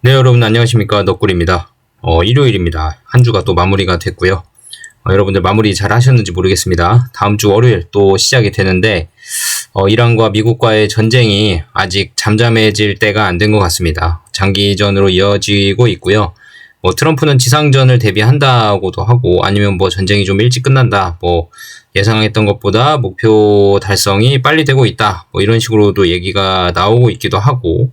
네, 여러분 안녕하십니까. 넋꿀입니다. 일요일입니다. 한 주가 또 마무리가 됐고요. 여러분들 마무리 잘 하셨는지 모르겠습니다. 다음 주 월요일 또 시작이 되는데 이란과 미국과의 전쟁이 아직 잠잠해질 때가 안 된 것 같습니다. 장기전으로 이어지고 있고요. 트럼프는 지상전을 대비한다고도 하고, 아니면 전쟁이 좀 일찍 끝난다, 예상했던 것보다 목표 달성이 빨리 되고 있다, 이런 식으로도 얘기가 나오고 있기도 하고,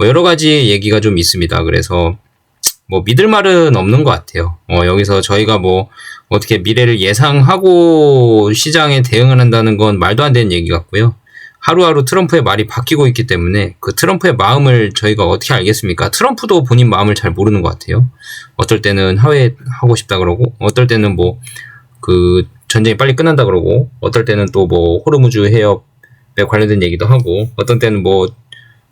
여러 가지 얘기가 좀 있습니다. 그래서 믿을 말은 없는 것 같아요. 여기서 저희가 어떻게 미래를 예상하고 시장에 대응을 한다는 건 말도 안 되는 얘기 같고요. 하루하루 트럼프의 말이 바뀌고 있기 때문에 그 트럼프의 마음을 저희가 어떻게 알겠습니까? 트럼프도 본인 마음을 잘 모르는 것 같아요. 어떨 때는 하회하고 싶다 그러고, 어떨 때는 그 전쟁이 빨리 끝난다 그러고, 어떨 때는 또 호르무즈 해협에 관련된 얘기도 하고, 어떤 때는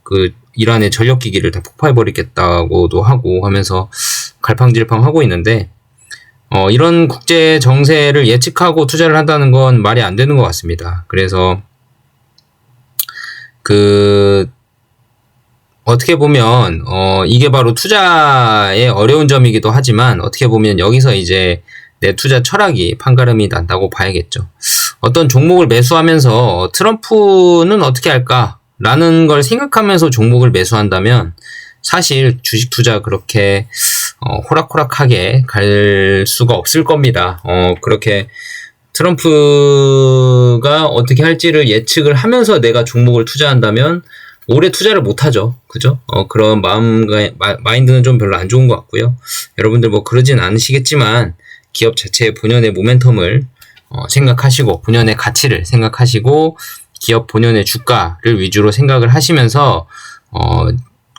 그 이란의 전력기기를 다 폭파해버리겠다고도 하고 하면서 갈팡질팡하고 있는데, 이런 국제 정세를 예측하고 투자를 한다는 건 말이 안 되는 것 같습니다. 그래서 어떻게 보면 이게 바로 투자의 어려운 점이기도 하지만, 어떻게 보면 여기서 이제 내 투자 철학이 판가름이 난다고 봐야겠죠. 어떤 종목을 매수하면서 트럼프는 어떻게 할까? 라는 걸 생각하면서 종목을 매수한다면 사실 주식 투자 그렇게 호락호락하게 갈 수가 없을 겁니다. 그렇게 트럼프가 어떻게 할지를 예측을 하면서 내가 종목을 투자한다면 오래 투자를 못하죠. 그죠? 그런 마인드는 좀 별로 안 좋은 것 같고요. 여러분들 그러진 않으시겠지만, 기업 자체의 본연의 모멘텀을 생각하시고, 본연의 가치를 생각하시고, 기업 본연의 주가를 위주로 생각을 하시면서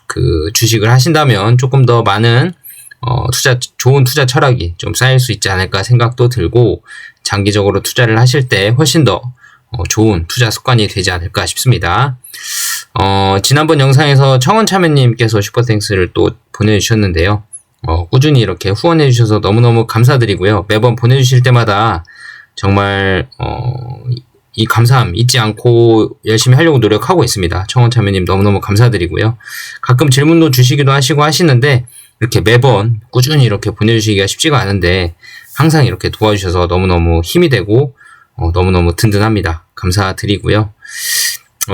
그 주식을 하신다면 조금 더 많은 좋은 투자 철학이 좀 쌓일 수 있지 않을까 생각도 들고, 장기적으로 투자를 하실 때 훨씬 더 좋은 투자 습관이 되지 않을까 싶습니다. 지난번 영상에서 청원참여님께서 슈퍼땡스를 또 보내주셨는데요. 꾸준히 이렇게 후원해주셔서 너무너무 감사드리고요. 매번 보내주실 때마다 정말 이 감사함 잊지 않고 열심히 하려고 노력하고 있습니다. 청원참여님 너무너무 감사드리고요. 가끔 질문도 주시기도 하시고 하시는데, 이렇게 매번 꾸준히 이렇게 보내주시기가 쉽지가 않은데 항상 이렇게 도와주셔서 너무너무 힘이 되고 너무너무 든든합니다. 감사드리고요.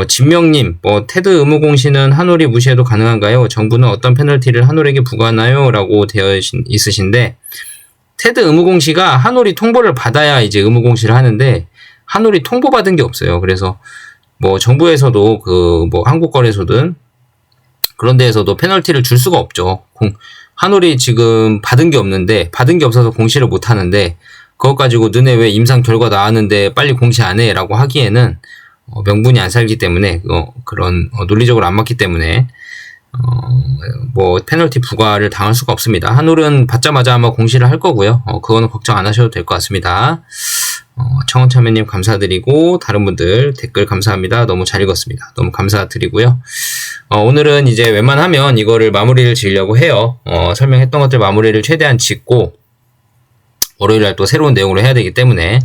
진명님, 테드 의무 공시는 한올이 무시해도 가능한가요? 정부는 어떤 페널티를 한올에게 부과하나요? 라고 되어 있으신데, 테드 의무 공시가 한올이 통보를 받아야 이제 의무 공시를 하는데, 한올이 통보받은 게 없어요. 그래서 정부에서도 한국거래소든 그런 데에서도 페널티를 줄 수가 없죠. 한올이 지금 받은 게 없는데, 받은 게 없어서 공시를 못 하는데, 그것 가지고 너네 왜 임상 결과 나왔는데 빨리 공시 안 해? 라고 하기에는 명분이 안 살기 때문에, 그런 논리적으로 안 맞기 때문에 페널티 부과를 당할 수가 없습니다. 한올은 받자마자 아마 공시를 할 거고요. 그거는 걱정 안 하셔도 될 것 같습니다. 청원참여님 감사드리고, 다른 분들 댓글 감사합니다. 너무 잘 읽었습니다. 너무 감사드리고요. 오늘은 이제 웬만하면 이거를 마무리를 지으려고 해요. 설명했던 것들 마무리를 최대한 짓고, 월요일날 또 새로운 내용으로 해야 되기 때문에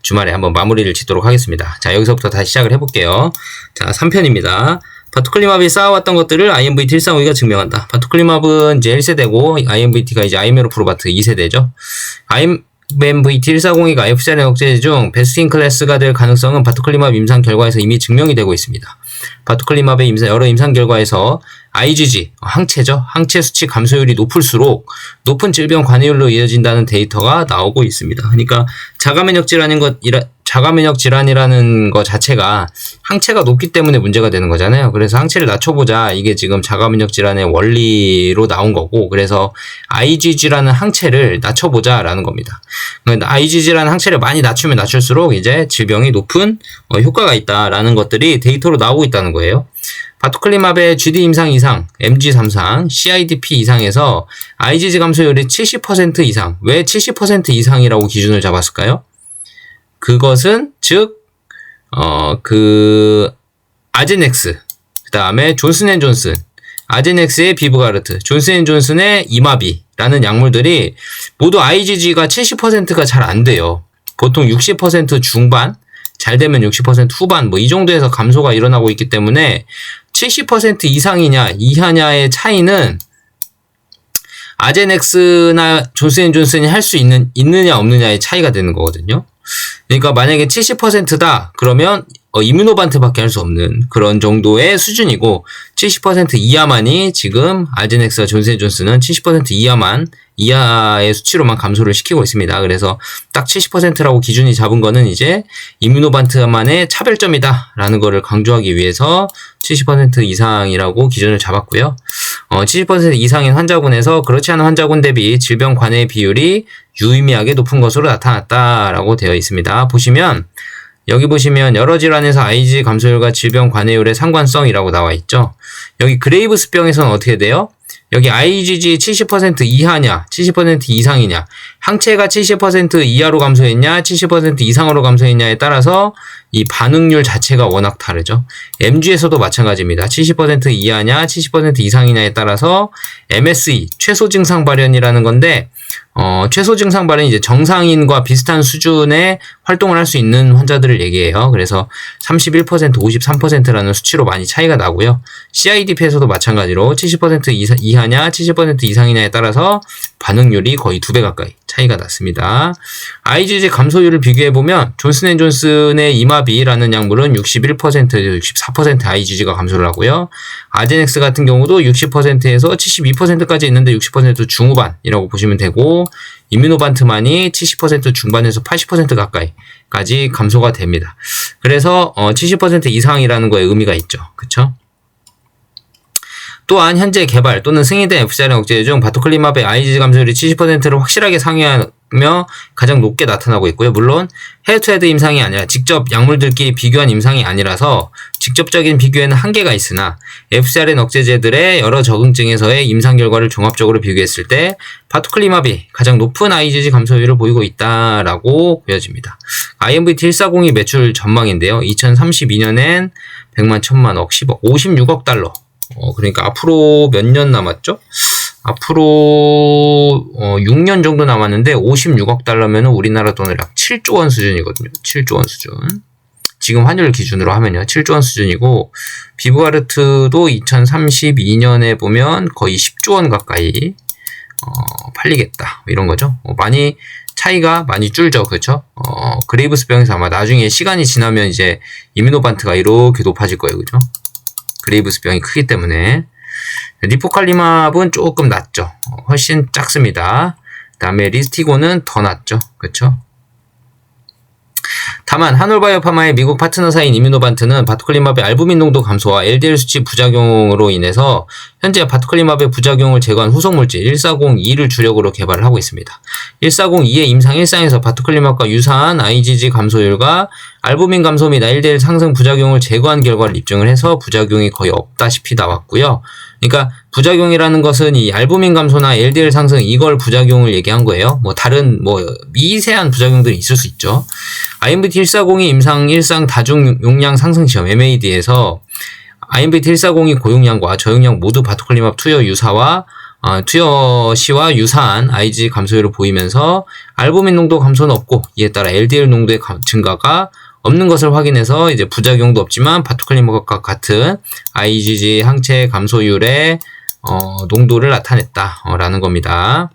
주말에 한번 마무리를 짓도록 하겠습니다. 자, 여기서부터 다시 시작을 해볼게요. 자, 3편입니다. 바투클리마브이 쌓아왔던 것들을 IMVT 145가 증명한다. 바투클리마브는 이제 1세대고, IMVT가 이제 아이메로프로바트 2세대죠. IMVT 140가 F자의 억제 중 베스트 인 클래스가 될 가능성은 바투클리마브 임상 결과에서 이미 증명이 되고 있습니다. 바투클리마브의 여러 임상 결과에서 IgG, 항체죠. 항체 수치 감소율이 높을수록 높은 질병 관여율로 이어진다는 데이터가 나오고 있습니다. 그러니까 자가면역 질환이라는 것 자체가 항체가 높기 때문에 문제가 되는 거잖아요. 그래서 항체를 낮춰보자. 이게 지금 자가면역 질환의 원리로 나온 거고, 그래서 IgG라는 항체를 낮춰보자라는 겁니다. 그러니까 IgG라는 항체를 많이 낮추면 낮출수록 이제 질병이 높은 효과가 있다라는 것들이 데이터로 나오고 있다는 거예요. 바투클리마브의 GD 임상 이상, MG3상, CIDP 이상에서 IgG 감소율이 70% 이상. 왜 70% 이상이라고 기준을 잡았을까요? 그것은 즉 아제넥스, 그 다음에 존슨앤존슨, 아제넥스의 비브가르트, 존슨앤존슨의 이마비라는 약물들이 모두 IgG가 70%가 잘 안 돼요. 보통 60% 중반, 잘 되면 60% 후반 이 정도에서 감소가 일어나고 있기 때문에 70% 이상이냐 이하냐의 차이는 아제넥스나 존슨앤존슨이 할 수 있느냐 없느냐의 차이가 되는 거거든요. 그러니까 만약에 70%다 그러면 이뮤노반트밖에 할 수 없는 그런 정도의 수준이고 70% 이하만이 지금 아제넥스와 존슨앤존슨은 70% 이하의 수치로만 감소를 시키고 있습니다. 그래서 딱 70%라고 기준이 잡은 거는 이제 이뮤노반트만의 차별점이다라는 거를 강조하기 위해서 70% 이상이라고 기준을 잡았고요. 70% 이상인 환자군에서 그렇지 않은 환자군 대비 질병 관해 비율이 유의미하게 높은 것으로 나타났다라고 되어 있습니다. 여기 보시면 여러 질환에서 IgG 감소율과 질병 관해율의 상관성이라고 나와 있죠. 여기 그레이브스병에서는 어떻게 돼요? 여기 IgG 70% 이하냐, 70% 이상이냐, 항체가 70% 이하로 감소했냐, 70% 이상으로 감소했냐에 따라서 이 반응률 자체가 워낙 다르죠. MG에서도 마찬가지입니다. 70% 이하냐, 70% 이상이냐에 따라서 MSE, 최소 증상 발현이라는 건데, 최소 증상 발현이 이제 정상인과 비슷한 수준의 활동을 할 수 있는 환자들을 얘기해요. 그래서 31%, 53%라는 수치로 많이 차이가 나고요. CIDP에서도 마찬가지로 70% 이하냐, 70% 이상이냐에 따라서 반응률이 거의 2배 가까이 차이가 났습니다. IgG 감소율을 비교해보면 존슨앤존슨의 이마비라는 약물은 61%, 64% IgG가 감소를 하고요. 아제넥스 같은 경우도 60%에서 72%까지 있는데 60% 중후반이라고 보시면 되고 이뮤노반트만이 70% 중반에서 80% 가까이까지 감소가 됩니다. 그래서 70% 이상이라는 거에 의미가 있죠. 그쵸? 또한 현재 개발 또는 승인된 FcRn 억제 중 바토클리마브의 IgG 감소율이 70%를 확실하게 상회하며 가장 높게 나타나고 있고요. 물론 헤드투헤드 임상이 아니라 직접 약물들끼리 비교한 임상이 아니라서 직접적인 비교에는 한계가 있으나 FcRn 억제제들의 여러 적응증에서의 임상 결과를 종합적으로 비교했을 때 바토클리마브이 가장 높은 IgG 감소율을 보이고 있다라고 보여집니다. IMVT140이 매출 전망인데요. 2032년엔 100만, 1000만, 억, 10억, 56억 달러. 그러니까 앞으로 몇 년 남았죠? 앞으로 6년 정도 남았는데 56억 달러면 우리나라 돈으로 약 7조 원 수준이거든요. 7조 원 수준. 지금 환율 기준으로 하면요. 7조 원 수준이고 비브하르트도 2032년에 보면 거의 10조 원 가까이 팔리겠다. 이런 거죠. 많이 차이가 많이 줄죠. 그렇죠? 그레이브스병에서 아마 나중에 시간이 지나면 이제 이뮤노반트가 이렇게 높아질 거예요. 그죠? 그레이브스병이 크기 때문에. 리포칼리맙은 조금 낮죠. 훨씬 작습니다. 그 다음에 리스티고는 더 낮죠. 그쵸? 다만 한올바이오파마의 미국 파트너사인 이뮤노반트는 바토클리맙의 알부민 농도 감소와 LDL 수치 부작용으로 인해서 현재 바토클리맙의 부작용을 제거한 후속물질 1402를 주력으로 개발을 하고 있습니다. 1402의 임상 1상에서 바토클리맙과 유사한 IgG 감소율과 알부민 감소 및 LDL 상승 부작용을 제거한 결과를 입증을 해서 부작용이 거의 없다시피 나왔고요. 그러니까 부작용이라는 것은 이 알부민 감소나 LDL 상승 이걸 부작용을 얘기한 거예요. 다른 미세한 부작용들이 있을 수 있죠. IMVT140이 임상 1상 다중 용량 상승 시험 MAD에서 IMVT140이 고용량과 저용량 모두 바토클리맙 투여 시와 유사한 IgG 감소율을 보이면서 알부민 농도 감소는 없고 이에 따라 LDL 농도의 증가가 없는 것을 확인해서 이제 부작용도 없지만 바토클리맙과 같은 IgG 항체 감소율의 농도를 나타냈다라는 겁니다.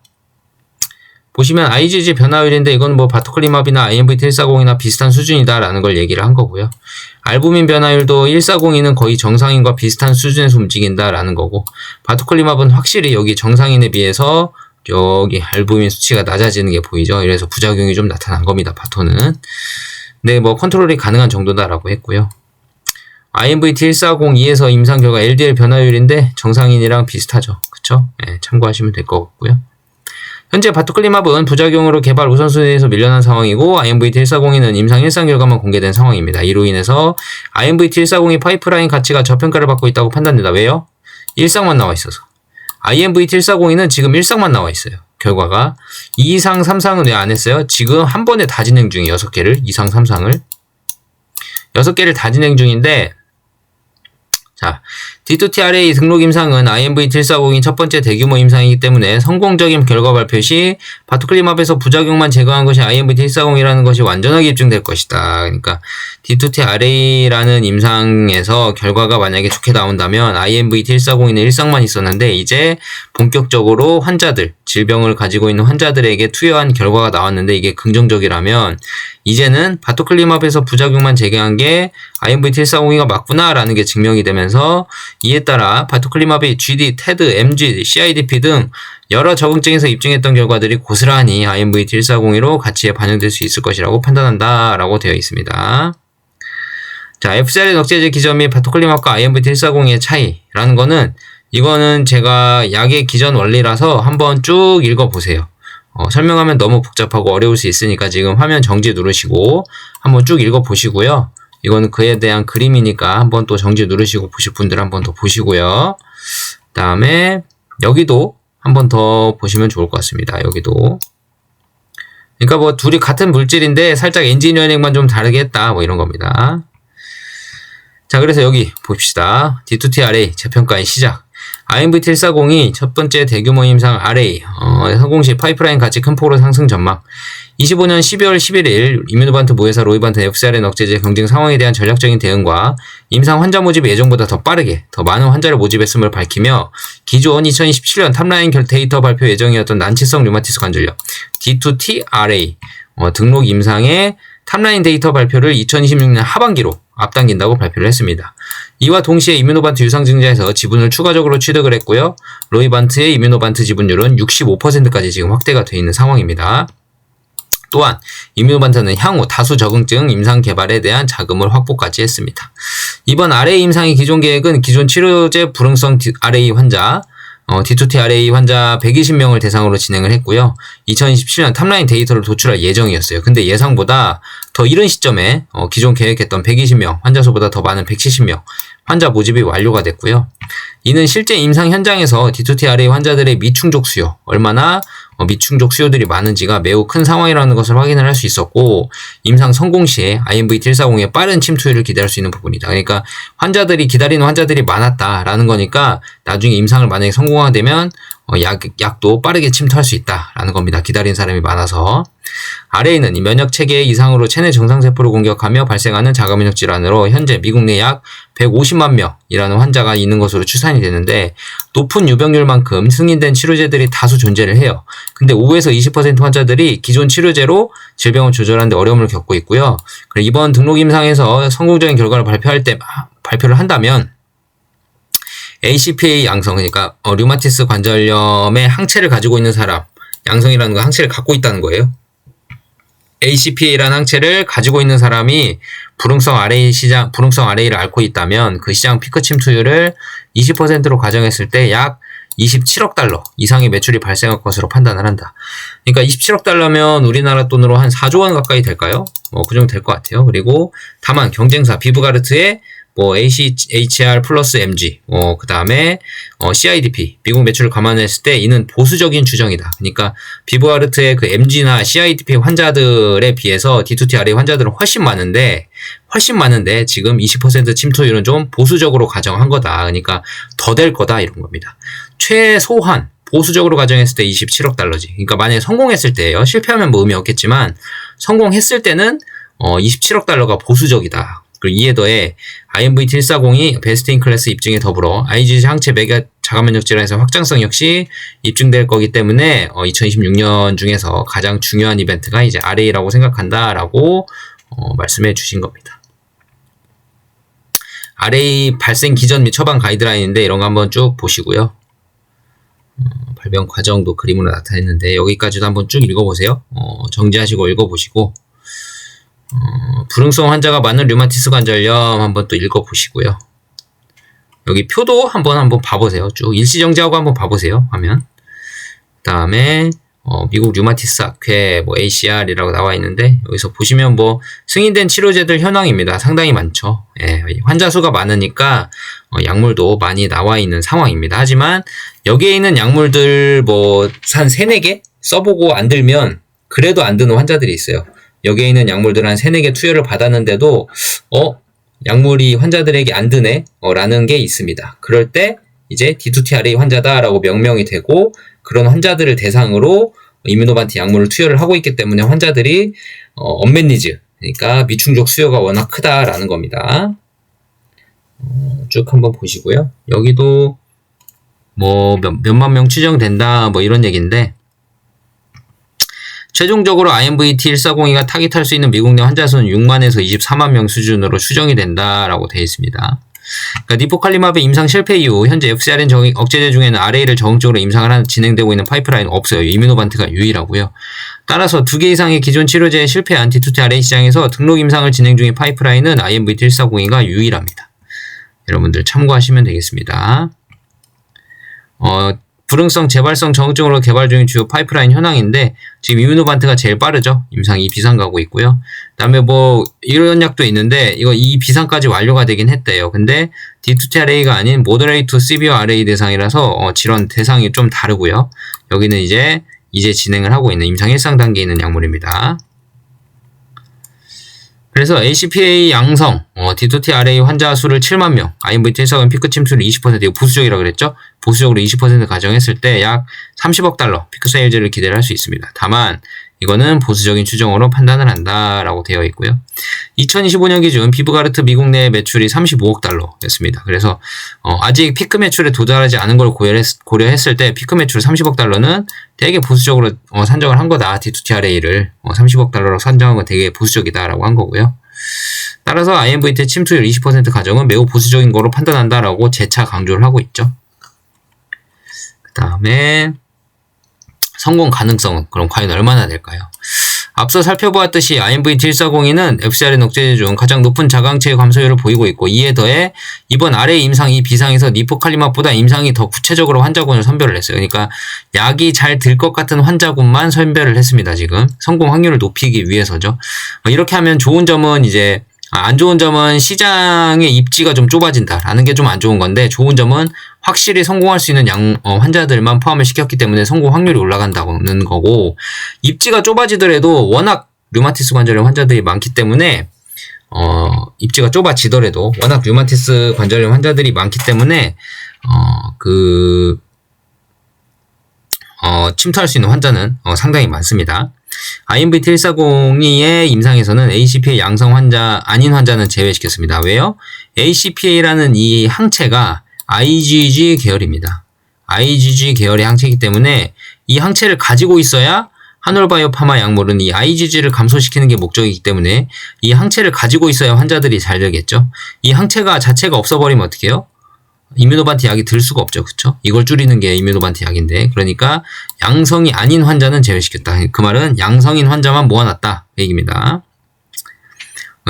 보시면 IgG 변화율인데 이건 바토클리맙이나 IMVT140이나 비슷한 수준이다라는 걸 얘기를 한 거고요. 알부민 변화율도 140이는 거의 정상인과 비슷한 수준에서 움직인다라는 거고 바토클리맙은 확실히 여기 정상인에 비해서 여기 알부민 수치가 낮아지는 게 보이죠. 이래서 부작용이 좀 나타난 겁니다. 바토는. 네, 컨트롤이 가능한 정도다라고 했고요. IMVT140-2에서 임상 결과 LDL 변화율인데 정상인이랑 비슷하죠. 그쵸? 네, 참고하시면 될 것 같고요. 현재 바토클리맙은 부작용으로 개발 우선순위에서 밀려난 상황이고 IMVT140는 임상 1상 결과만 공개된 상황입니다. 이로 인해서 IMVT140이 파이프라인 가치가 저평가를 받고 있다고 판단된다. 왜요? 1상만 나와 있어서. IMVT140는 지금 1상만 나와 있어요. 결과가 2상, 3상은 왜 안 했어요? 지금 한 번에 다 진행 중이에요. 6개를. 2상, 3상을. 6개를 다 진행 중인데 자, D2T-RA 등록 임상은 IMV-140이 첫 번째 대규모 임상이기 때문에 성공적인 결과 발표 시 바토클리맙에서 부작용만 제거한 것이 IMV-140이라는 것이 완전하게 입증될 것이다. 그러니까 D2T-RA라는 임상에서 결과가 만약에 좋게 나온다면 IMV-140에는 일상만 있었는데 이제 본격적으로 환자들, 질병을 가지고 있는 환자들에게 투여한 결과가 나왔는데 이게 긍정적이라면 이제는 바토클리맙에서 부작용만 제거한 게 IMV-140이 맞구나라는 게 증명이 되면서 이에 따라 바토클리맙의 GD, TED, MG, CIDP 등 여러 적응증에서 입증했던 결과들이 고스란히 IMV-140로 가치에 반영될 수 있을 것이라고 판단한다 라고 되어 있습니다. 자, FcRn 억제제 기전 및 바토클리맙과 IMV-140의 차이라는 거는 이거는 제가 약의 기전 원리라서 한번 쭉 읽어보세요. 설명하면 너무 복잡하고 어려울 수 있으니까 지금 화면 정지 누르시고 한번 쭉 읽어보시고요. 이거는 그에 대한 그림이니까 한번 또 정지 누르시고 보실 분들 한번 더 보시고요. 그 다음에 여기도 한번 더 보시면 좋을 것 같습니다. 여기도. 그러니까 뭐 둘이 같은 물질인데 살짝 엔지니어링만 좀 다르게 했다. 뭐 이런 겁니다. 자, 그래서 여기 봅시다. D2T-RA 재평가의 시작. IMV-140이 첫 번째 대규모 임상 RA 성공 시 파이프라인 가치 큰 폭으로 상승 전망. 25년 12월 11일 이뮤노반트 모회사 로이반트 FcRn 억제제 경쟁 상황에 대한 전략적인 대응과 임상 환자 모집이 예정보다 더 빠르게 더 많은 환자를 모집했음을 밝히며 기존 2027년 탑라인 데이터 발표 예정이었던 난치성 류마티스 관절염 D2T-RA 등록 임상의 탑라인 데이터 발표를 2026년 하반기로 앞당긴다고 발표를 했습니다. 이와 동시에 이뮤노반트 유상증자에서 지분을 추가적으로 취득을 했고요. 로이반트의 이뮤노반트 지분율은 65%까지 지금 확대가 되어 있는 상황입니다. 또한 이뮤노반트는 향후 다수 적응증 임상 개발에 대한 자금을 확보까지 했습니다. 이번 RA 임상의 기존 계획은 기존 치료제 불응성 RA 환자 D2T-RA 환자 120명을 대상으로 진행을 했고요. 2027년 탑라인 데이터를 도출할 예정이었어요. 근데 예상보다 더 이른 시점에 기존 계획했던 120명, 환자 수보다 더 많은 170명 환자 모집이 완료가 됐고요. 이는 실제 임상 현장에서 D2T-RA 환자들의 미충족 수요, 얼마나 미충족 수요들이 많은지가 매우 큰 상황이라는 것을 확인을 할 수 있었고 임상 성공 시에 IMV-140의 빠른 침투율을 기대할 수 있는 부분이다. 그러니까 기다리는 환자들이 많았다라는 거니까 나중에 임상을 만약에 성공하게 되면 약도 빠르게 침투할 수 있다라는 겁니다. 기다리는 사람이 많아서. RA는 면역 체계 이상으로 체내 정상세포를 공격하며 발생하는 자가면역 질환으로 현재 미국 내 약 150만 명이라는 환자가 있는 것으로 추산이 되는데 높은 유병률만큼 승인된 치료제들이 다수 존재를 해요. 근데 5에서 20% 환자들이 기존 치료제로 질병을 조절하는데 어려움을 겪고 있고요. 이번 등록 임상에서 성공적인 결과를 발표를 한다면 ACPA 양성, 그러니까 류마티스 관절염의 항체를 가지고 있는 사람, 양성이라는 건 항체를 갖고 있다는 거예요. ACPA라는 항체를 가지고 있는 사람이 불응성 RA를 앓고 있다면 그 시장 피크 침투율을 20%로 가정했을 때 약 27억 달러 이상의 매출이 발생할 것으로 판단을 한다. 그러니까 27억 달러면 우리나라 돈으로 한 4조 원 가까이 될까요? 그 정도 될 것 같아요. 그리고 다만 경쟁사 비브가르트의 ACHR 플러스 MG, 그 다음에 CIDP, 미국 매출을 감안했을 때 이는 보수적인 추정이다. 그러니까 비브가르트의 그 MG나 CIDP 환자들에 비해서 D2T-RA 환자들은 훨씬 많은데 지금 20% 침투율은 좀 보수적으로 가정한 거다. 그러니까 더 될 거다 이런 겁니다. 최소한 보수적으로 가정했을 때 27억 달러지. 그러니까 만약에 성공했을 때예요. 실패하면 의미 없겠지만 성공했을 때는 27억 달러가 보수적이다. 그리고 이에 더해 IMV-140이 베스트 인 클래스 입증에 더불어 IgG 항체 매개 자가면역 질환에서 확장성 역시 입증될 거기 때문에 2026년 중에서 가장 중요한 이벤트가 이제 RA라고 생각한다라고 말씀해 주신 겁니다. RA 발생 기전 및 처방 가이드라인인데 이런 거 한번 쭉 보시고요. 발병 과정도 그림으로 나타냈는데 여기까지도 한번 쭉 읽어보세요. 정지하시고 읽어보시고 불응성 환자가 많은 류마티스 관절염 한번 또 읽어보시고요. 여기 표도 한번 봐보세요. 쭉 일시정지하고 한번 봐보세요. 화면. 그 다음에 미국 류마티스 학회 ACR이라고 나와 있는데 여기서 보시면 승인된 치료제들 현황입니다. 상당히 많죠. 예, 환자 수가 많으니까 약물도 많이 나와 있는 상황입니다. 하지만 여기에 있는 약물들 한 3-4개 써보고 안 들면 그래도 안 드는 환자들이 있어요. 여기에 있는 약물들 한 3-4개 투여를 받았는데도 약물이 환자들에게 안 드네 라는 게 있습니다. 그럴 때 이제 D2TRA 환자다라고 명명이 되고 그런 환자들을 대상으로 이뮤노반티 약물을 투여를 하고 있기 때문에 환자들이 언맷 니즈, 그러니까 미충족 수요가 워낙 크다라는 겁니다. 쭉 한번 보시고요. 여기도 뭐 몇만 명 추정된다 뭐 이런 얘기인데, 최종적으로 IMVT1402가 타깃할 수 있는 미국 내 환자 수는 6만에서 24만 명 수준으로 추정이 된다라고 되어 있습니다. 그러니까 니포칼리마브의 임상 실패 이후 현재 FcRn 억제제 중에는 RA를 적극적으로 임상을 진행되고 있는 파이프라인은 없어요. 이뮤노반트가 유일하고요. 따라서 2개 이상의 기존 치료제의 실패한 D2TRA 시장에서 등록 임상을 진행 중인 파이프라인은 IMVT1402가 유일합니다. 여러분들 참고하시면 되겠습니다. 불응성 재발성 정증으로 개발 중인 주요 파이프라인 현황인데, 지금 이뮤노반트가 제일 빠르죠. 임상 2비상 가고 있고요. 그 다음에 뭐 이런 약도 있는데 이거 2비상까지 완료가 되긴 했대요. 근데 D2TRA가 아닌 Moderate to Severe RA 대상이라서 질환 대상이 좀 다르고요. 여기는 이제 진행을 하고 있는 임상 1상 단계에 있는 약물입니다. 그래서 ACPA 양성 D2TRA 환자 수를 7만 명, IMVT1402 피크 침투율 20%, 이거 보수적이라고 그랬죠? 보수적으로 20% 가정했을 때 약 30억 달러 피크 세일즈를 기대를 할 수 있습니다. 다만 이거는 보수적인 추정으로 판단을 한다라고 되어 있고요. 2025년 기준 비브가르트 미국 내 매출이 35억 달러였습니다. 그래서 아직 피크 매출에 도달하지 않은 걸 고려했을 때 피크 매출 30억 달러는 되게 보수적으로 산정을 한 거다. D2TRA를 30억 달러로 산정한 건 되게 보수적이다라고 한 거고요. 따라서 IMVT 침투율 20% 가정은 매우 보수적인 거로 판단한다라고 재차 강조를 하고 있죠. 그 다음에 성공 가능성은 그럼 과연 얼마나 될까요? 앞서 살펴보았듯이 IMVT1402는 FcRn 억제제 중 가장 높은 자강체의 감소율을 보이고 있고, 이에 더해 이번 RA 임상 2비상에서 니포칼리맙보다 임상이 더 구체적으로 환자군을 선별을 했어요. 그러니까 약이 잘 들 것 같은 환자군만 선별을 했습니다. 지금 성공 확률을 높이기 위해서죠. 이렇게 하면 좋은 점은 이제 안 좋은 점은 시장의 입지가 좀 좁아진다라는 게 좀 안 좋은 건데, 좋은 점은 확실히 성공할 수 있는 환자들만 포함을 시켰기 때문에 성공 확률이 올라간다는 거고, 입지가 좁아지더라도 워낙 류마티스 관절염 환자들이 많기 때문에 입지가 좁아지더라도 워낙 류마티스 관절염 환자들이 많기 때문에 침투할 수 있는 환자는 상당히 많습니다. IMVT1402의 임상에서는 ACPA 양성 환자 아닌 환자는 제외시켰습니다. 왜요? ACPA라는 이 항체가 IgG 계열입니다. IgG 계열의 항체이기 때문에 이 항체를 가지고 있어야 하놀바이오파마 약물은 이 IgG를 감소시키는 게 목적이기 때문에 이 항체를 가지고 있어야 환자들이 잘 되겠죠. 이 항체가 자체가 없어버리면 어떻게 해요? 이뮤노반티 약이 들 수가 없죠. 그쵸? 이걸 줄이는 게 이뮤노반티 약인데, 그러니까 양성이 아닌 환자는 제외시켰다. 그 말은 양성인 환자만 모아놨다 그 얘기입니다.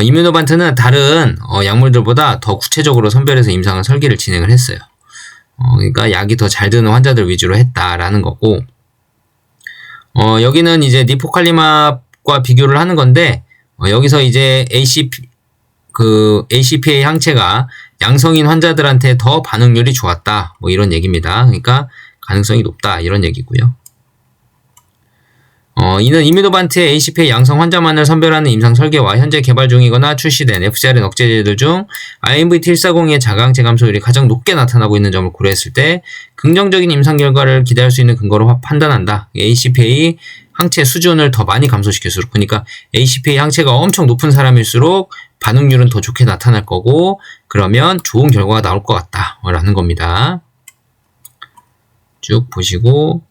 이뮤노반트는 다른 약물들보다 더 구체적으로 선별해서 임상을 설계를 진행을 했어요. 그러니까 약이 더 잘 드는 환자들 위주로 했다라는 거고, 여기는 이제 니포칼리맙과 비교를 하는 건데, 여기서 이제 ACPA 항체가 양성인 환자들한테 더 반응률이 좋았다, 뭐 이런 얘기입니다. 그러니까 가능성이 높다 이런 얘기고요. 이는 이뮤노반트의 ACPA 양성 환자만을 선별하는 임상 설계와 현재 개발 중이거나 출시된 FcRn 억제제들 중 IMVT1402의 자강체 감소율이 가장 높게 나타나고 있는 점을 고려했을 때 긍정적인 임상 결과를 기대할 수 있는 근거로 판단한다. ACPA 항체 수준을 더 많이 감소시킬수록, 그러니까 ACPA 항체가 엄청 높은 사람일수록 반응률은 더 좋게 나타날 거고, 그러면 좋은 결과가 나올 것 같다 라는 겁니다. 쭉 보시고,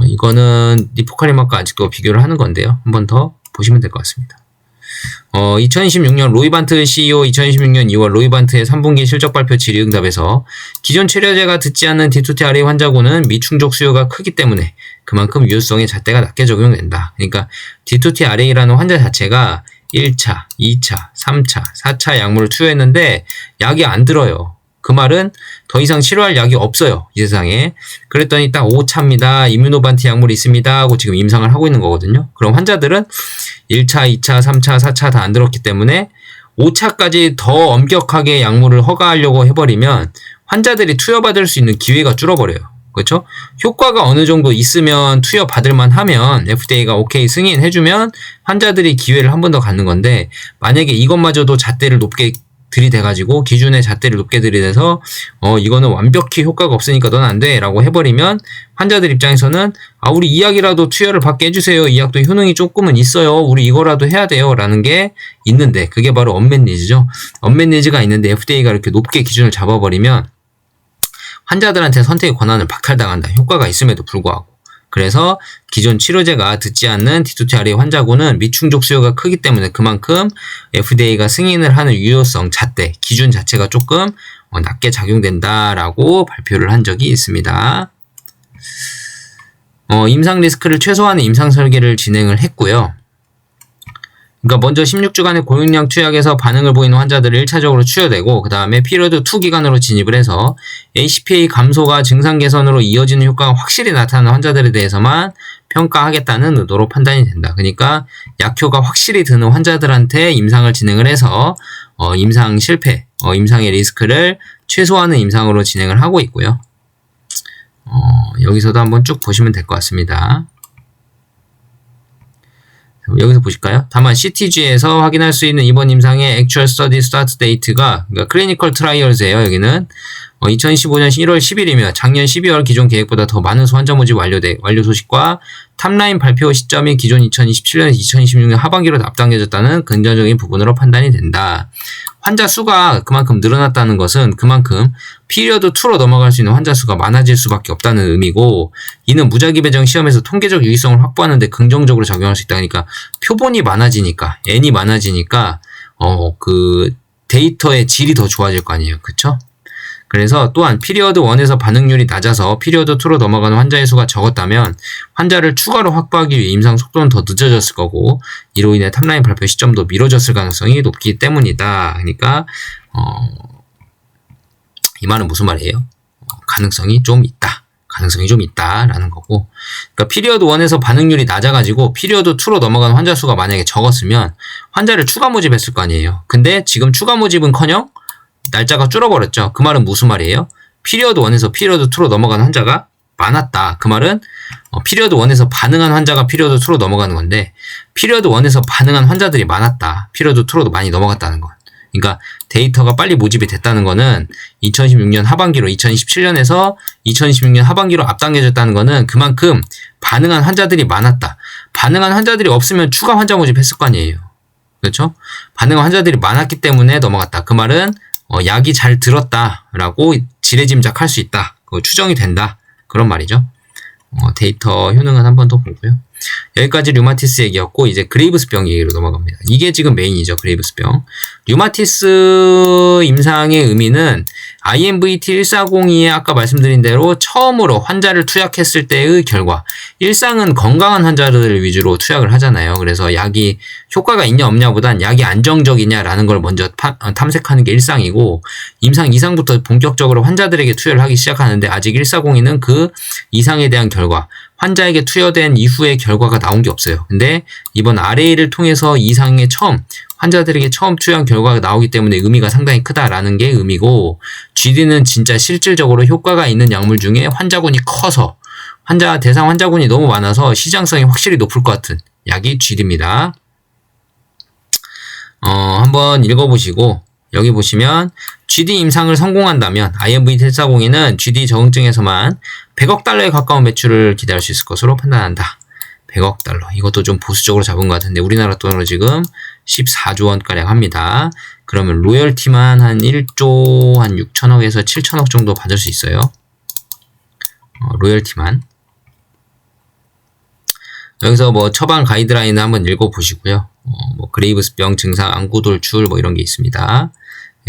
이거는 니포칼리맙과 아직도 비교를 하는 건데요. 한 번 더 보시면 될 것 같습니다. 2026년 로이반트 CEO 2026년 2월 로이반트의 3분기 실적 발표 질의응답에서 기존 치료제가 듣지 않는 D2TRA 환자군은 미충족 수요가 크기 때문에 그만큼 유효성의 잣대가 낮게 적용된다. 그러니까 D2TRA라는 환자 자체가 1차, 2차, 3차, 4차 약물을 투여했는데 약이 안 들어요. 그 말은 더 이상 치료할 약이 없어요, 이 세상에. 그랬더니 딱 5차입니다. 이뮤노반티 약물이 있습니다 하고 지금 임상을 하고 있는 거거든요. 그럼 환자들은 1차, 2차, 3차, 4차 다 안 들었기 때문에 5차까지 더 엄격하게 약물을 허가하려고 해버리면 환자들이 투여받을 수 있는 기회가 줄어버려요. 그렇죠? 효과가 어느 정도 있으면 투여 받을만 하면 FDA가 오케이 승인해주면 환자들이 기회를 한 번 더 갖는 건데, 만약에 이것마저도 잣대를 높게 들이대가지고 기준의 잣대를 높게 들이대서 이거는 완벽히 효과가 없으니까 넌 안 돼 라고 해버리면 환자들 입장에서는 우리 이 약이라도 투여를 받게 해주세요, 이 약도 효능이 조금은 있어요, 우리 이거라도 해야 돼요 라는 게 있는데, 그게 바로 언맷 니즈죠. 언맷 니즈가 있는데 FDA가 이렇게 높게 기준을 잡아버리면 환자들한테 선택의 권한을 박탈당한다, 효과가 있음에도 불구하고. 그래서 기존 치료제가 듣지 않는 D2T-RA 환자군은 미충족 수요가 크기 때문에 그만큼 FDA가 승인을 하는 유효성 잣대, 기준 자체가 조금 낮게 작용된다라고 발표를 한 적이 있습니다. 임상 리스크를 최소화하는 임상 설계를 진행을 했고요. 그러니까 먼저 16주간의 고용량 투약에서 반응을 보이는 환자들을 1차적으로 추려되고, 그 다음에 피리어드 2 기간으로 진입을 해서 ACPA 감소가 증상 개선으로 이어지는 효과가 확실히 나타나는 환자들에 대해서만 평가하겠다는 의도로 판단이 된다. 그러니까 약효가 확실히 드는 환자들한테 임상을 진행을 해서 임상 실패, 임상의 리스크를 최소화하는 임상으로 진행을 하고 있고요. 여기서도 한번 쭉 보시면 될 것 같습니다. 여기서 보실까요? 다만 CTG에서 확인할 수 있는 이번 임상의 Actual Study Start Date가, 그러니까 Clinical Trials예요. 여기는 2015년 1월 10일이며 작년 12월 기존 계획보다 더 많은 환자 모집 완료 소식과 탑라인 발표 시점이 기존 2027년에서 2026년 하반기로 앞당겨졌다는 긍정적인 부분으로 판단이 된다. 환자 수가 그만큼 늘어났다는 것은 그만큼 피리어드 2로 넘어갈 수 있는 환자 수가 많아질 수밖에 없다는 의미고, 이는 무작위 배정 시험에서 통계적 유의성을 확보하는 데 긍정적으로 작용할 수 있다. 그러니까 표본이 많아지니까, N이 많아지니까 그 데이터의 질이 더 좋아질 거 아니에요. 그쵸? 그래서 또한 피리어드 1에서 반응률이 낮아서 피리어드 2로 넘어가는 환자의 수가 적었다면 환자를 추가로 확보하기 위해 임상 속도는 더 늦어졌을 거고, 이로 인해 탑라인 발표 시점도 미뤄졌을 가능성이 높기 때문이다. 그러니까 이 말은 무슨 말이에요? 가능성이 좀 있다라는 거고, 그러니까 피리어드 1에서 반응률이 낮아가지고 피리어드 2로 넘어가는 환자 수가 만약에 적었으면 환자를 추가 모집했을 거 아니에요. 근데 지금 추가 모집은커녕 날짜가 줄어버렸죠. 그 말은 무슨 말이에요? 피리어드 1에서 피리어드 2로 넘어가는 환자가 많았다. 그 말은 피리어드 1에서 반응한 환자가 피리어드 2로 넘어가는 건데, 피리어드 1에서 반응한 환자들이 많았다. 피리어드 2로도 많이 넘어갔다는 것. 그러니까 데이터가 빨리 모집이 됐다는 거는 2016년 하반기로 2017년에서 2016년 하반기로 앞당겨졌다는 거는 그만큼 반응한 환자들이 많았다. 반응한 환자들이 없으면 추가 환자 모집했을 거 아니에요. 그렇죠? 반응한 환자들이 많았기 때문에 넘어갔다. 그 말은 약이 잘 들었다라고 지레짐작할 수 있다. 추정이 된다. 그런 말이죠. 데이터 효능은 한 번 더 보고요. 여기까지 류마티스 얘기였고, 이제 그레이브스병 얘기로 넘어갑니다. 이게 지금 메인이죠. 그레이브스병. 류마티스 임상의 의미는 IMVT1402에 아까 말씀드린 대로 처음으로 환자를 투약했을 때의 결과, 일상은 건강한 환자들을 위주로 투약을 하잖아요. 그래서 약이 효과가 있냐 없냐보단 약이 안정적이냐라는 걸 먼저 탐색하는 게 일상이고, 임상 2상부터 본격적으로 환자들에게 투여를 하기 시작하는데, 아직 1402는 그 이상에 대한 결과, 환자에게 투여된 이후의 결과가 나온 게 없어요. 근데 이번 RA를 통해서 이상의 환자들에게 처음 투여한 결과가 나오기 때문에 의미가 상당히 크다라는 게 의미고, GD는 진짜 실질적으로 효과가 있는 약물 중에 환자군이 커서 대상 환자군이 너무 많아서 시장성이 확실히 높을 것 같은 약이 GD입니다. 한번 읽어보시고, 여기 보시면 GD 임상을 성공한다면 IMVT1402는 GD 적응증에서만 100억 달러에 가까운 매출을 기대할 수 있을 것으로 판단한다. 100억 달러. 이것도 좀 보수적으로 잡은 것 같은데 우리나라 돈으로 지금 14조 원가량 합니다. 그러면 로열티만 한 1조 한 6천억에서 7천억 정도 받을 수 있어요. 로열티만. 여기서 뭐 처방 가이드라인을 한번 읽어보시고요. 그레이브스병 증상, 안구돌출 이런 게 있습니다.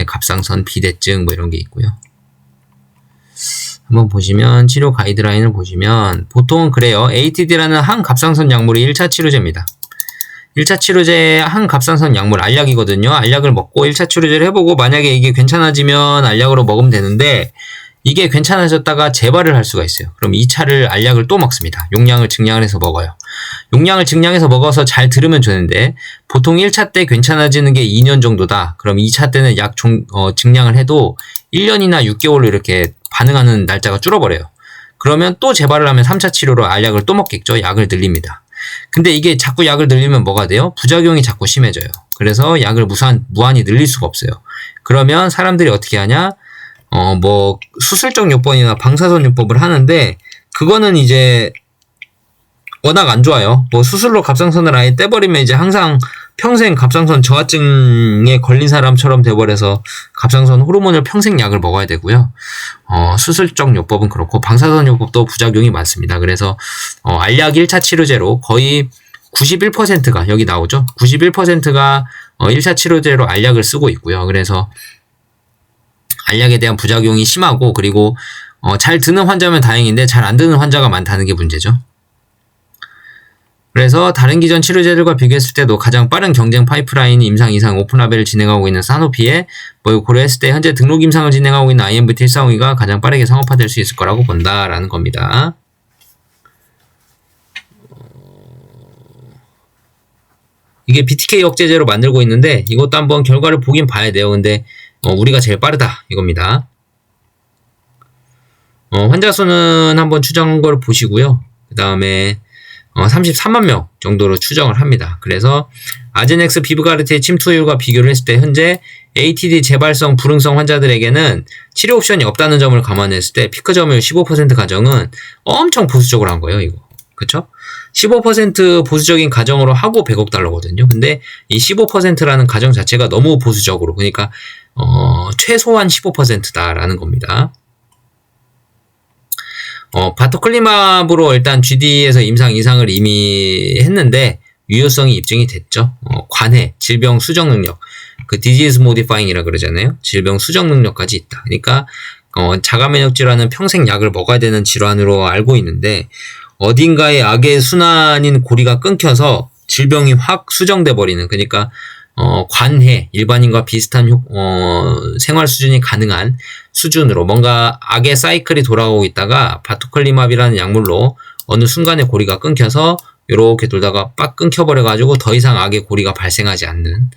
갑상선 비대증 이런 게 있고요. 한번 보시면 치료 가이드라인을 보시면 보통은 그래요. ATD라는 항갑상선 약물이 1차 치료제입니다. 1차 치료제 항갑상선 약물 알약이거든요. 알약을 먹고 1차 치료제를 해보고 만약에 이게 괜찮아지면 알약으로 먹으면 되는데, 이게 괜찮아졌다가 재발을 할 수가 있어요. 그럼 2차를 알약을 또 먹습니다. 용량을 증량을 해서 먹어요. 용량을 증량해서 먹어서 잘 들으면 좋은데, 보통 1차 때 괜찮아지는 게 2년 정도다. 그럼 2차 때는 증량을 해도 1년이나 6개월로 이렇게 반응하는 날짜가 줄어버려요. 그러면 또 재발을 하면 3차 치료로 알약을 또 먹겠죠. 약을 늘립니다. 근데 이게 자꾸 약을 늘리면 뭐가 돼요? 부작용이 자꾸 심해져요. 그래서 약을 무한히 늘릴 수가 없어요. 그러면 사람들이 어떻게 하냐? 뭐 수술적 요법이나 방사선 요법을 하는데 그거는 이제 워낙 안 좋아요. 뭐 수술로 갑상선을 아예 떼버리면 이제 항상 평생 갑상선 저하증에 걸린 사람처럼 돼버려서 갑상선 호르몬을 평생 약을 먹어야 되고요. 수술적 요법은 그렇고 방사선 요법도 부작용이 많습니다. 그래서 알약 1차 치료제로 거의 91%가 여기 나오죠. 91%가 1차 치료제로 알약을 쓰고 있고요. 그래서 알약에 대한 부작용이 심하고 그리고 잘 드는 환자면 다행인데 잘 안 드는 환자가 많다는 게 문제죠. 그래서 다른 기존 치료제들과 비교했을 때도 가장 빠른 경쟁 파이프라인이 임상 이상 오픈라벨을 진행하고 있는 사노피에 고려했을 때 현재 등록 임상을 진행하고 있는 IMVT-1402가 가장 빠르게 상업화될 수 있을 거라고 본다라는 겁니다. 이게 BTK 억제제로 만들고 있는데 이것도 한번 결과를 보긴 봐야 돼요. 근데 우리가 제일 빠르다 이겁니다. 환자 수는 한번 추정한 걸 보시고요. 그 다음에 33만 명 정도로 추정을 합니다. 그래서 아제넥스 비브가르트의 침투율과 비교를 했을 때 현재 ATD 재발성 불응성 환자들에게는 치료 옵션이 없다는 점을 감안했을 때 피크 점유율 15% 가정은 엄청 보수적으로 한 거예요. 이거 그쵸? 15% 보수적인 가정으로 하고 100억 달러거든요. 근데 이 15%라는 가정 자체가 너무 보수적으로 그러니까 최소한 15%다라는 겁니다. 바토클리마브로 일단 GD에서 임상 이상을 이미 했는데 유효성이 입증이 됐죠. 관해, 질병 수정 능력, 그 disease modifying이라 그러잖아요. 질병 수정 능력까지 있다. 그러니까 자가 면역 질환은 평생 약을 먹어야 되는 질환으로 알고 있는데 어딘가에 악의 순환인 고리가 끊겨서 질병이 확 수정돼 버리는 그러니까 관해, 일반인과 비슷한 생활 수준이 가능한 수준으로 뭔가 악의 사이클이 돌아오고 있다가 바토클리맙이라는 약물로 어느 순간에 고리가 끊겨서 이렇게 돌다가 빡 끊겨버려가지고 더 이상 악의 고리가 발생하지 않는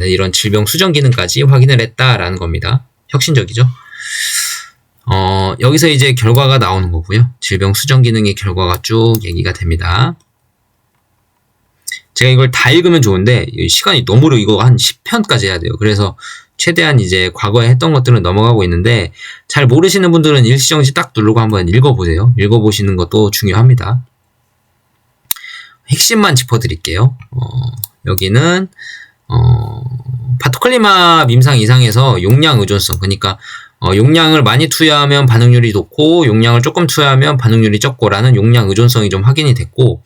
이런 질병 수정 기능까지 확인을 했다라는 겁니다. 혁신적이죠. 여기서 이제 결과가 나오는 거고요. 질병 수정 기능의 결과가 쭉 얘기가 됩니다. 제가 이걸 다 읽으면 좋은데 시간이 너무 이거 한 10편까지 해야 돼요. 그래서 최대한 이제 과거에 했던 것들은 넘어가고 있는데 잘 모르시는 분들은 일시정지 딱 누르고 한번 읽어보세요. 읽어보시는 것도 중요합니다. 핵심만 짚어드릴게요. 여기는 바토클리맙 임상 이상에서 용량 의존성 그러니까 용량을 많이 투여하면 반응률이 높고 용량을 조금 투여하면 반응률이 적고라는 용량 의존성이 좀 확인이 됐고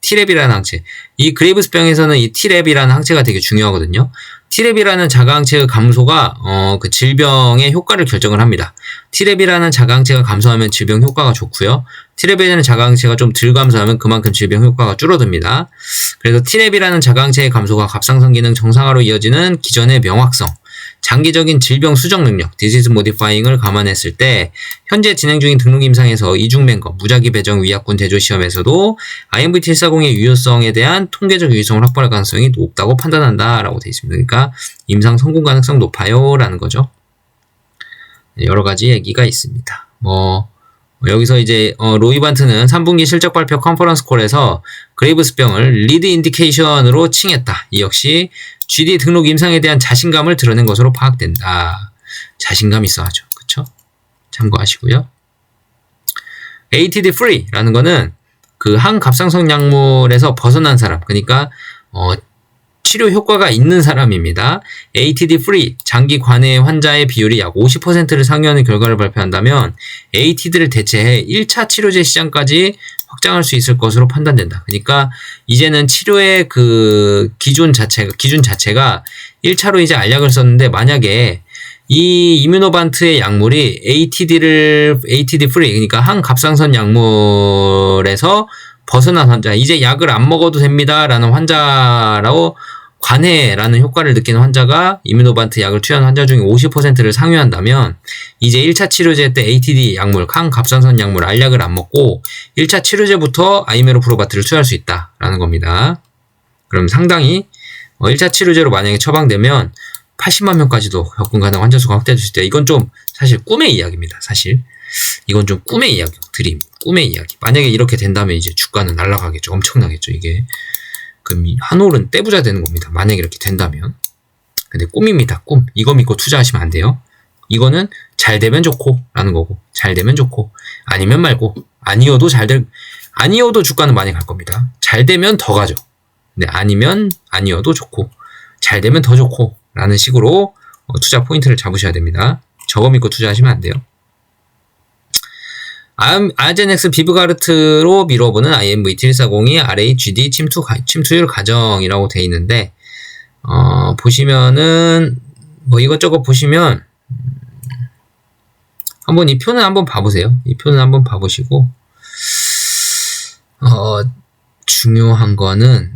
T랩이라는 항체. 이 그레이브스병에서는 이 T랩이라는 항체가 되게 중요하거든요. T랩이라는 자가항체의 감소가 그 질병의 효과를 결정을 합니다. T랩이라는 자가항체가 감소하면 질병 효과가 좋고요. T랩이라는 자가항체가 좀 덜 감소하면 그만큼 질병 효과가 줄어듭니다. 그래서 T랩이라는 자가항체의 감소가 갑상선 기능 정상화로 이어지는 기전의 명확성, 장기적인 질병 수정 능력, disease modifying을 감안했을 때 현재 진행 중인 등록 임상에서 이중맹거, 무작위 배정 위약군 대조 시험에서도 IMVT-140의 유효성에 대한 통계적 유효성을 확보할 가능성이 높다고 판단한다라고 되어 있습니다. 그러니까 임상 성공 가능성 높아요라는 거죠. 여러 가지 얘기가 있습니다. 여기서 이제 로이반트는 3분기 실적 발표 컨퍼런스 콜에서 그레이브스병을 리드 인디케이션으로 칭했다. 이 역시 GD 등록 임상에 대한 자신감을 드러낸 것으로 파악된다. 자신감 있어야죠. 그쵸? 참고하시고요. ATD free라는 거는 그 항갑상선 약물에서 벗어난 사람, 그러니까 치료 효과가 있는 사람입니다. ATD free 장기 관해 환자의 비율이 약 50%를 상회하는 결과를 발표한다면 ATD를 대체해 1차 치료제 시장까지 확장할 수 있을 것으로 판단된다. 그러니까 이제는 치료의 그 기준 자체가 1차로 이제 알약을 썼는데 만약에 이 이뮤노반트의 약물이 ATD free 그러니까 항갑상선 약물에서 벗어난 환자, 이제 약을 안 먹어도 됩니다라는 환자라고 관해라는 효과를 느끼는 환자가 이뮤노반트 약을 투여한 환자 중에 50%를 상회한다면 이제 1차 치료제 때 ATD 약물, 항갑상선 약물, 알약을 안 먹고 1차 치료제부터 아이메로프로바트를 투여할 수 있다라는 겁니다. 그럼 상당히 1차 치료제로 만약에 처방되면 80만 명까지도 접근 가능 환자 수가 확대될 수 있다. 이건 좀 사실 꿈의 이야기입니다. 사실 이건 좀 꿈의 이야기, 드림, 꿈의 이야기. 만약에 이렇게 된다면 이제 주가는 날아가겠죠. 엄청나겠죠, 이게. 그럼 한올은 떼부자 되는 겁니다. 만약에 이렇게 된다면. 근데 꿈입니다, 꿈. 이거 믿고 투자하시면 안 돼요. 이거는 잘 되면 좋고, 라는 거고. 잘 되면 좋고, 아니면 말고, 아니어도 주가는 많이 갈 겁니다. 잘 되면 더 가죠. 근데 아니어도 좋고, 잘 되면 더 좋고, 라는 식으로 투자 포인트를 잡으셔야 됩니다. 저거 믿고 투자하시면 안 돼요. 아젠엑스 비브가르트로 미뤄보는 IMVT140이 RHGD 침투율 가정이라고 돼 있는데, 보시면은, 뭐 이것저것 보시면, 한번 이 표는 한번 봐보세요. 이 표는 한번 봐보시고, 중요한 거는,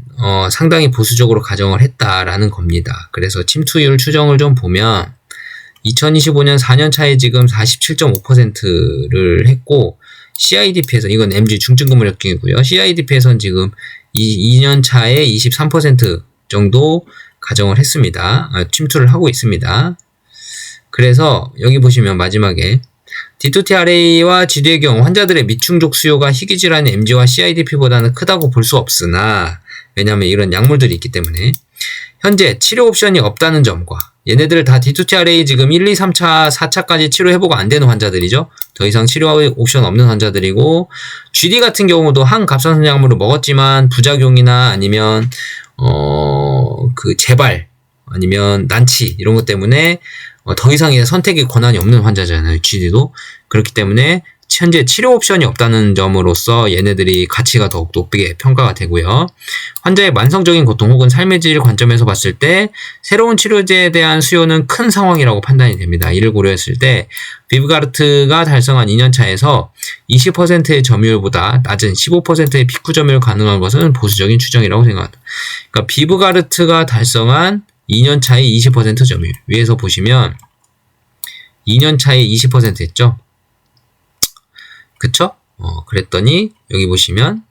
상당히 보수적으로 가정을 했다라는 겁니다. 그래서 침투율 추정을 좀 보면, 2025년 4년 차에 지금 47.5%를 했고, CIDP에서, 이건 MG 중증금융력중이고요. CIDP에서는 지금 2년 차에 23% 정도 가정을 했습니다. 침투를 하고 있습니다. 그래서 여기 보시면 마지막에 D2T-RA와 GD의 경우 환자들의 미충족 수요가 희귀질환의 MG와 CIDP보다는 크다고 볼 수 없으나, 왜냐하면 이런 약물들이 있기 때문에 현재 치료 옵션이 없다는 점과, 얘네들 다 D2T-RA 지금 1, 2, 3차, 4차까지 치료해보고 안 되는 환자들이죠. 더 이상 치료 옵션 없는 환자들이고, GD 같은 경우도 항갑상선 약물을 먹었지만 부작용이나 아니면 재발 아니면 난치 이런 것 때문에 더 이상의 선택의 권한이 없는 환자잖아요. GD도. 그렇기 때문에 현재 치료 옵션이 없다는 점으로서 얘네들이 가치가 더욱 높게 평가가 되고요. 환자의 만성적인 고통 혹은 삶의 질 관점에서 봤을 때 새로운 치료제에 대한 수요는 큰 상황이라고 판단이 됩니다. 이를 고려했을 때 비브가르트가 달성한 2년차에서 20%의 점유율보다 낮은 15%의 피크 점유율 가능한 것은 보수적인 추정이라고 생각합니다. 그러니까 비브가르트가 달성한 2년차의 20% 점유율. 위에서 보시면 2년차에 20% 했죠. 그쵸? 그랬더니 여기 보시면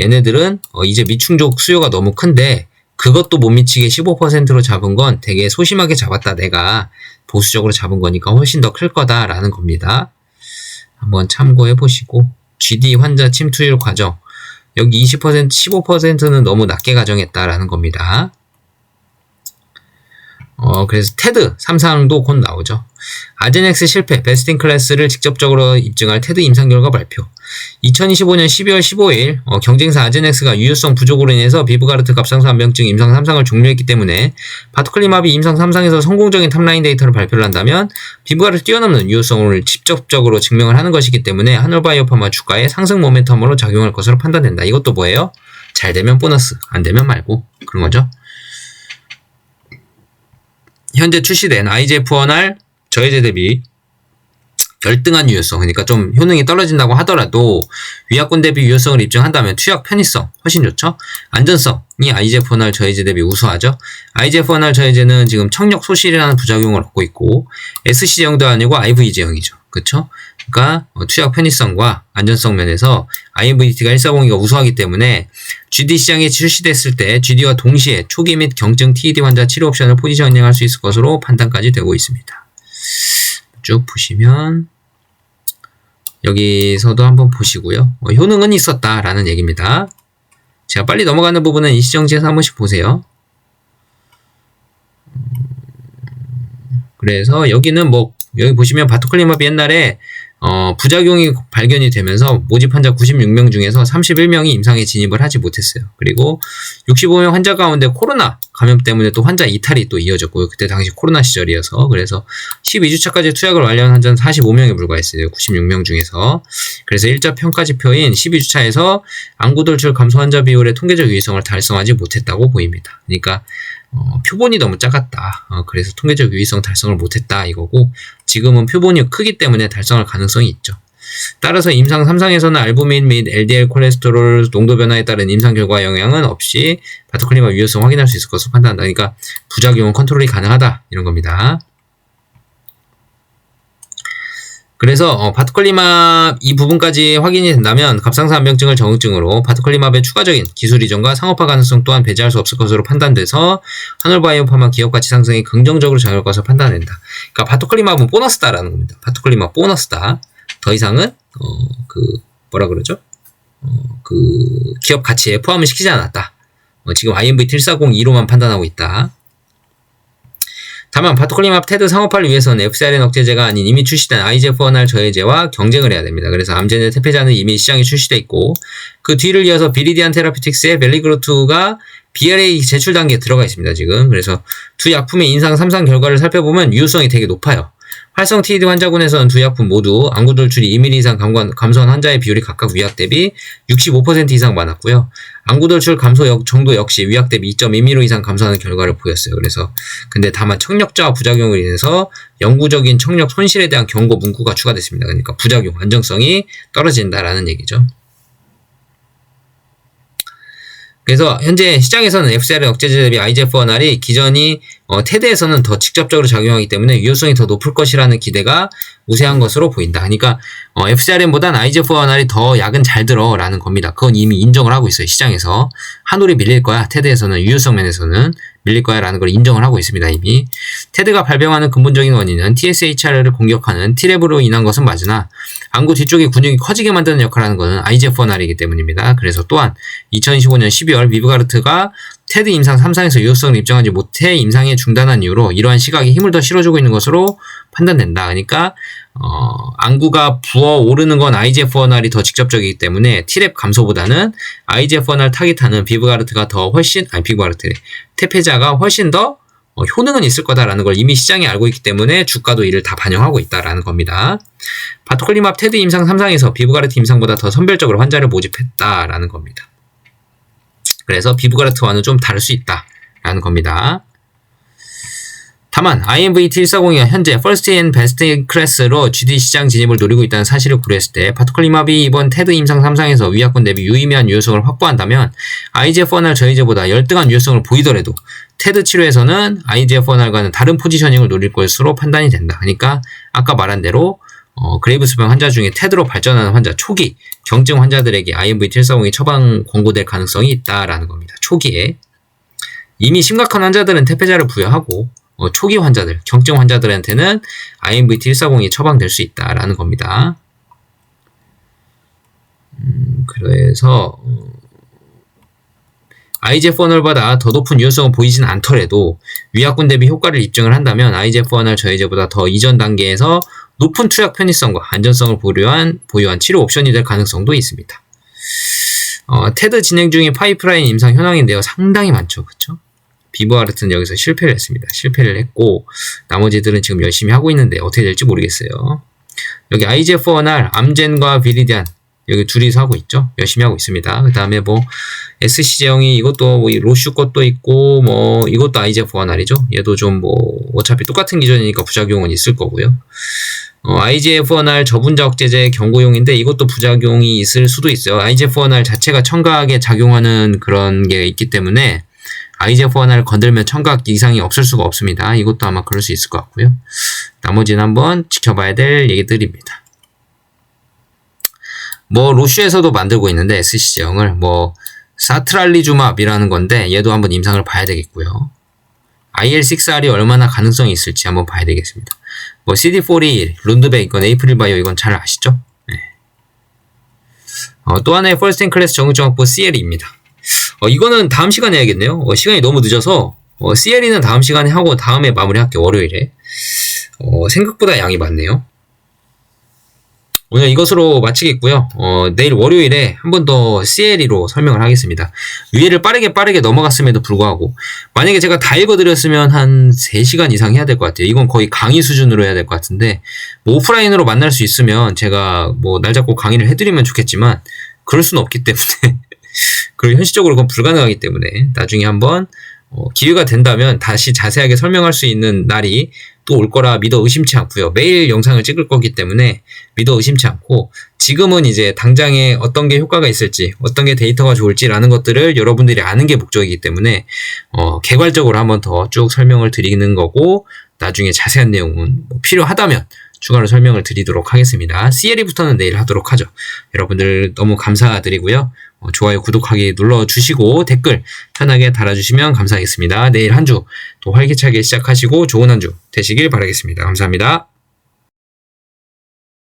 얘네들은 이제 미충족 수요가 너무 큰데 그것도 못 미치게 15%로 잡은 건 되게 소심하게 잡았다. 내가 보수적으로 잡은 거니까 훨씬 더 클 거다라는 겁니다. 한번 참고해 보시고, GD 환자 침투율 과정, 여기 20%, 15%는 너무 낮게 가정했다라는 겁니다. 그래서 테드 3상도 곧 나오죠. 아젠엑스 실패, 베스트 인 클래스를 직접적으로 입증할 테드 임상 결과 발표. 2025년 12월 15일 경쟁사 아젠엑스가 유효성 부족으로 인해서 비브가르트 갑상선 암병증 임상 3상을 종료했기 때문에 바토클리마비 임상 3상에서 성공적인 탑라인 데이터를 발표를 한다면 비브가르트 뛰어넘는 유효성을 직접적으로 증명을 하는 것이기 때문에 한올바이오파마 주가의 상승 모멘텀으로 작용할 것으로 판단된다. 이것도 뭐예요? 잘 되면 보너스, 안 되면 말고 그런 거죠. 현재 출시된 IGF-1R 저해제 대비 열등한 유효성, 그러니까 좀 효능이 떨어진다고 하더라도 위약군 대비 유효성을 입증한다면 투약 편의성 훨씬 좋죠. 안전성이 IGF-1R 저해제 대비 우수하죠. IGF-1R 저해제는 지금 청력 소실이라는 부작용을 얻고 있고 SC 제형도 아니고 IV 제형이죠. 그쵸? 그러니까 투약 편의성과 안전성 면에서 IMVT가 140이가 우수하기 때문에 GD 시장에 출시됐을 때 GD와 동시에 초기 및 경증 TED 환자 치료 옵션을 포지셔닝할 수 있을 것으로 판단까지 되고 있습니다. 쭉 보시면 여기서도 한번 보시고요. 효능은 있었다라는 얘기입니다. 제가 빨리 넘어가는 부분은 일시정지해서 한 번씩 보세요. 그래서 여기는 여기 보시면 바토클리마비 옛날에 부작용이 발견이 되면서 모집 환자 96명 중에서 31명이 임상에 진입을 하지 못했어요. 그리고 65명 환자 가운데 코로나 감염 때문에 또 환자 이탈이 또 이어졌고요. 그때 당시 코로나 시절이어서. 그래서 12주차까지 투약을 완료한 환자는 45명에 불과했어요. 96명 중에서. 그래서 1차 평가지표인 12주차에서 안구돌출 감소 환자 비율의 통계적 유의성을 달성하지 못했다고 보입니다. 그러니까 표본이 너무 작았다. 그래서 통계적 유의성 달성을 못했다 이거고, 지금은 표본이 크기 때문에 달성할 가능성이 있죠. 따라서 임상 3상에서는 알부민 및 LDL 콜레스테롤 농도 변화에 따른 임상 결과 영향은 없이 바토클리마 유효성 확인할 수 있을 것으로 판단한다. 그러니까 부작용은 컨트롤이 가능하다 이런 겁니다. 그래서 바토클리맙 이 부분까지 확인이 된다면 갑상선 합병증을 정증으로 바토클리맙의 추가적인 기술 이전과 상업화 가능성 또한 배제할 수 없을 것으로 판단돼서 한올바이오파마 기업 가치 상승에 긍정적으로 작용할 것으로 판단된다. 그러니까 바토클리맙은 보너스다라는 겁니다. 바토클리맙 보너스다. 더 이상은 뭐라 그러죠? 기업 가치에 포함을 시키지 않았다. 지금 IMV140-2로만 판단하고 있다. 다만 바토클리맙 테드 상업화를 위해서는 FcRn 억제제가 아닌 이미 출시된 IGF-1R 저해제와 경쟁을 해야 됩니다. 그래서 암제네 테페자는 이미 시장에 출시돼 있고 그 뒤를 이어서 비리디안 테라피틱스의 벨리그로투가 BLA 제출 단계에 들어가 있습니다. 지금. 그래서 두 약품의 인상 3상 결과를 살펴보면 유효성이 되게 높아요. 활성 TED 환자군에서는 두 약품 모두 안구 돌출이 2mm 이상 감소한 환자의 비율이 각각 위약 대비 65% 이상 많았고요. 안구 돌출 감소 정도 역시 위약 대비 2.2mm 이상 감소하는 결과를 보였어요. 그래서 근데 다만 청력자와 부작용으로 인해서 영구적인 청력 손실에 대한 경고 문구가 추가됐습니다. 그러니까 부작용 안정성이 떨어진다라는 얘기죠. 그래서 현재 시장에서는 FcRn 억제제 대비 IGF-1R이 기존이 테드에서는 더 직접적으로 작용하기 때문에 유효성이 더 높을 것이라는 기대가 우세한 것으로 보인다. 그러니까 FcRn보다는 IGF-1R이 더 약은 잘 들어라는 겁니다. 그건 이미 인정을 하고 있어요. 시장에서. 한올이 밀릴 거야. 테드에서는 유효성 면에서는 밀릴 거야 라는 걸 인정을 하고 있습니다. 이미. 테드가 발병하는 근본적인 원인은 TSHR을 공격하는 T랩으로 인한 것은 맞으나 안구 뒤쪽의 근육이 커지게 만드는 역할을 하는 것은 IGF-1R이기 때문입니다. 그래서 또한 2025년 12월 비브가르트가 테드 임상 3상에서 유효성을 입증하지 못해 임상에 중단한 이후로 이러한 시각에 힘을 더 실어주고 있는 것으로 판단된다. 그러니까 안구가 부어오르는 건 IGF-1R이 더 직접적이기 때문에 T랩 감소보다는 IGF-1R 타깃하는 테페자가 훨씬 더 효능은 있을 거다라는 걸 이미 시장이 알고 있기 때문에 주가도 이를 다 반영하고 있다라는 겁니다. 바토클리맙 테드 임상 3상에서 비브가르트 임상보다 더 선별적으로 환자를 모집했다라는 겁니다. 그래서 비브가르트와는 좀 다를 수 있다라는 겁니다. 다만 IMV-T140이 현재 First and Best 클래스로 GD 시장 진입을 노리고 있다는 사실을 고려했을 때 바토클리맙이 이번 테드 임상 3상에서 위약군 대비 유의미한 유효성을 확보한다면 IGF-1R 저해제보다 열등한 유효성을 보이더라도 테드 치료에서는 IGF-1R과는 다른 포지셔닝을 노릴 것으로 판단이 된다. 그러니까 아까 말한 대로 그레이브스병 환자 중에 테드로 발전하는 환자 초기 경증 환자들에게 IMV-T140이 처방 권고될 가능성이 있다라는 겁니다. 초기에 이미 심각한 환자들은 테페자를 부여하고 초기 환자들, 경증 환자들한테는 IMV-T140이 처방될 수 있다라는 겁니다. 그래서 IGF-1R보다 더 높은 유효성을 보이진 않더라도 위약군 대비 효과를 입증을 한다면 IGF-1R 저해제보다 더 이전 단계에서 높은 투약 편의성과 안전성을 보유한 치료 옵션이 될 가능성도 있습니다. 테드 진행 중인 파이프라인 임상 현황인데요. 상당히 많죠. 그쵸? 비브가르트는 여기서 실패를 했습니다. 실패를 했고 나머지들은 지금 열심히 하고 있는데 어떻게 될지 모르겠어요. 여기 IGF-1R, 암젠과 비리디안 여기 둘이서 하고 있죠. 열심히 하고 있습니다. 그 다음에 SC 제형이 이것도 로슈 것도 있고 이것도 IGF-1R이죠. 얘도 좀 어차피 똑같은 기전이니까 부작용은 있을 거고요. IGF-1R 저분자 억제제 경고용인데 이것도 부작용이 있을 수도 있어요. IGF-1R 자체가 청각에 작용하는 그런 게 있기 때문에 IGF-1R을 건들면 청각 이상이 없을 수가 없습니다. 이것도 아마 그럴 수 있을 것 같고요. 나머지는 한번 지켜봐야 될 얘기들입니다. 로슈에서도 만들고 있는데 SC 제형을 사트랄리주맙이라는 건데 얘도 한번 임상을 봐야 되겠고요. IL6R이 얼마나 가능성이 있을지 한번 봐야 되겠습니다. CD421, 룬드베 이건 에이프릴바이오 이건 잘 아시죠? 네. 또 하나의 퍼스트 인 클래스 정육점확보 CLE입니다. 이거는 다음 시간에 해야겠네요. 시간이 너무 늦어서 CLE는 다음 시간에 하고 다음에 마무리할게요. 월요일에. 생각보다 양이 많네요. 오늘 이것으로 마치겠고요. 내일 월요일에 한 번 더 CLE로 설명을 하겠습니다. 위에를 빠르게 넘어갔음에도 불구하고 만약에 제가 다 읽어드렸으면 한 3시간 이상 해야 될 것 같아요. 이건 거의 강의 수준으로 해야 될 것 같은데 오프라인으로 만날 수 있으면 제가 날 잡고 강의를 해드리면 좋겠지만 그럴 수는 없기 때문에 그리고 현실적으로 그건 불가능하기 때문에 나중에 한번 기회가 된다면 다시 자세하게 설명할 수 있는 날이 또 올 거라 믿어 의심치 않고요. 매일 영상을 찍을 거기 때문에 믿어 의심치 않고 지금은 이제 당장에 어떤 게 효과가 있을지 어떤 게 데이터가 좋을지라는 것들을 여러분들이 아는 게 목적이기 때문에 개괄적으로 한번 더 쭉 설명을 드리는 거고 나중에 자세한 내용은 필요하다면 추가로 설명을 드리도록 하겠습니다. CLE부터는 내일 하도록 하죠. 여러분들 너무 감사드리고요. 좋아요, 구독하기 눌러주시고 댓글 편하게 달아주시면 감사하겠습니다. 내일 한 주 또 활기차게 시작하시고 좋은 한 주 되시길 바라겠습니다. 감사합니다.